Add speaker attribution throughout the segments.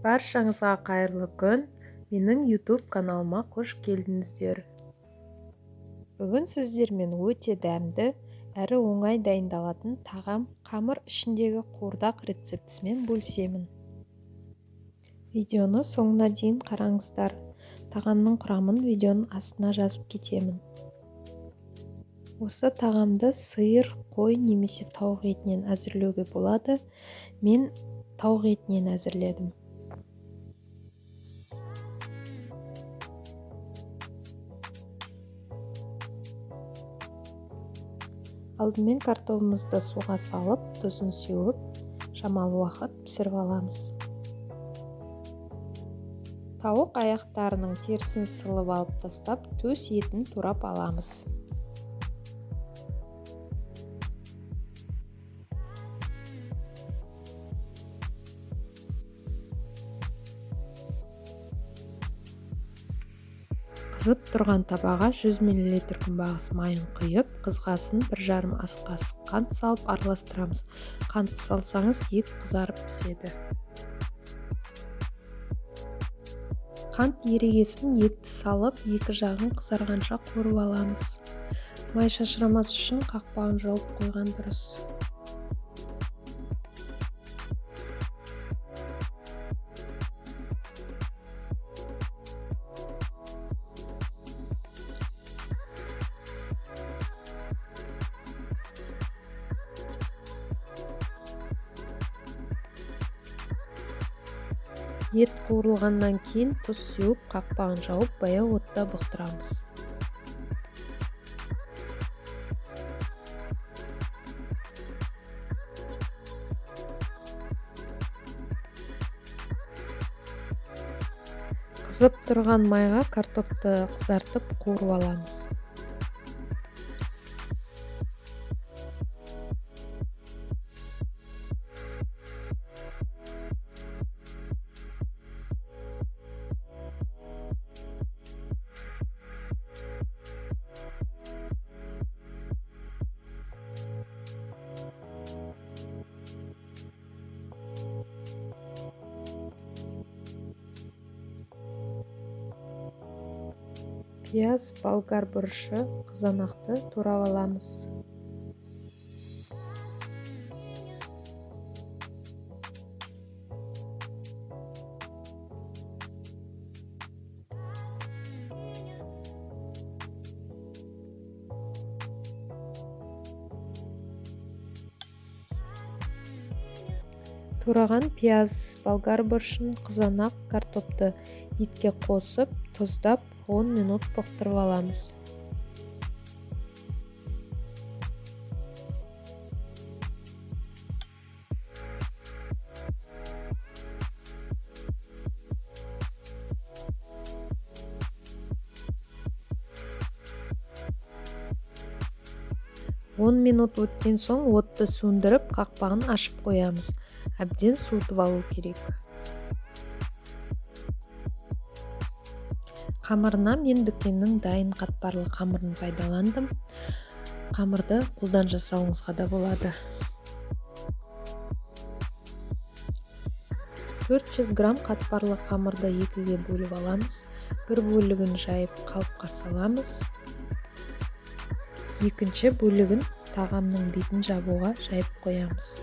Speaker 1: Баршаңызға қайырлы күн. Менің YouTube каналыма қош келдіңіздер. Бүгін сіздермен өте дәмді әрі оңай дайындалатын тағам қамыр ішіндегі қуырдақ рецептісімен бөлісемін. Видеоны соңына дейін қараңыздар. Тағамның құрамын видеоның астына жазып кетемін. Осы тағамды сиыр, қой немесе тауық етінен әзірлеуге болады. Мен тауық етінен әзірледім. Алдымен картофелімізді суға салып, тұзын сеуіп, шамалы уақыт пісіріп аламыз. Тауық аяқтарының терісін сылып алып тастап, төс етін турап аламыз. Қызып тұрған табаға 100 мл күнбағыс майын құйып, қызғасын 1,5 ас қасық қант салып араластырамыз. Қант салсаңыз ет қызарып піседі. Қант ерігесін етті салып, екі жағын қызарғанша қуырып аламыз. Май шашырамас үшін қақпағын жауып қойған дұрыс. Ет қуырылғаннан кейін тұз сеуіп, қақпағын жауып, баяу отта бұқтырамыз. Қызып тұрған майға картопты қызартып қуырып аламыз. Пияз, болгар бұрышы, қызанақты турап аламыз. Тураған пияз, болгар бұрышын, қызанақ, картопты етке қосып, тұздап 10 минут бұқтырып аламыз. Он минут өткен соң отты сөндіріп, қақпағын ашып қоямыз. Әбден суытып алу керек. Қамырына мен дүкеннің дайын қатпарлы қамырын пайдаландым. Қамырды қолдан жасауыңызға да болады. 400 грамм қатпарлы қамырды екіге бөліп аламыз. Бір бөлігін жайып қалыпқа саламыз. Екінші бөлігін тағамның бетін жабуға жайып қоямыз.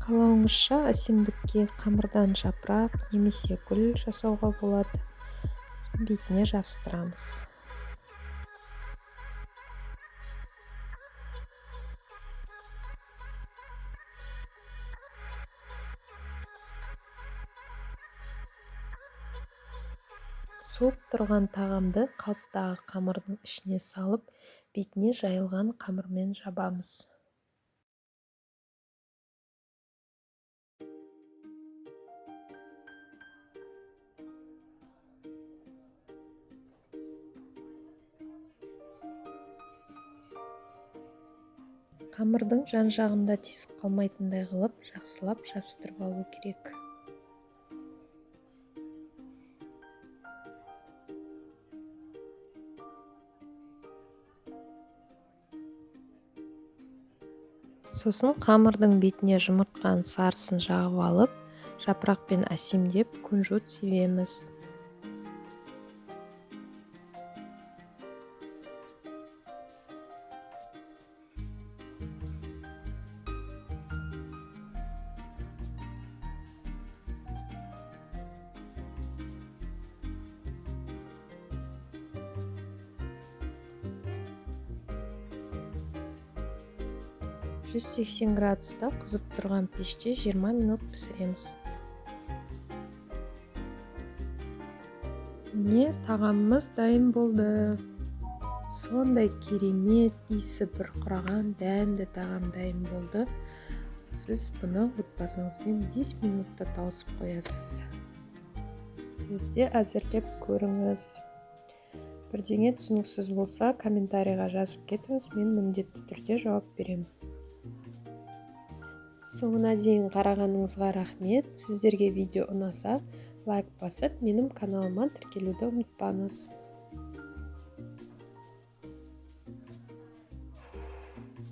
Speaker 1: Қалауыңызша әсемдікке қамырдан жапырақ немесе гүл жасауға болады. Бетіне жабыстырамыз. Суып тұрған тағамды қалыптағы қамырдың ішіне салып, бетіне жайылған қамырмен жабамыз. Қамырдың жан жағында тесік қалмайтындай қылып жақсылап жабыстырып алу керек. Сосын қамырдың бетіне жұмыртқаның сарысын жағып алып, жапырақпен әсемдеп күнжіт себеміз. градуста қызып тұрған пеште 20 минут пісіреміз. Міне тағамымыз дайын болды. Сондай керемет, иісі бұрқыраған дәмді тағам дайын болды. Сіз бұны отбасыңызбен 5 минутта тауысып қоясыз. Сіз де әзірлеп көріңіз. Бірдеңе түсініксіз болса, комментарийға жазып кетіңіз, мен міндетті түрде жауап беремін. Соңына дейін қарағаныңызға рахмет. Сіздерге видео ұнаса, лайк басып, менің каналыма тіркелуді ұмытпаңыз.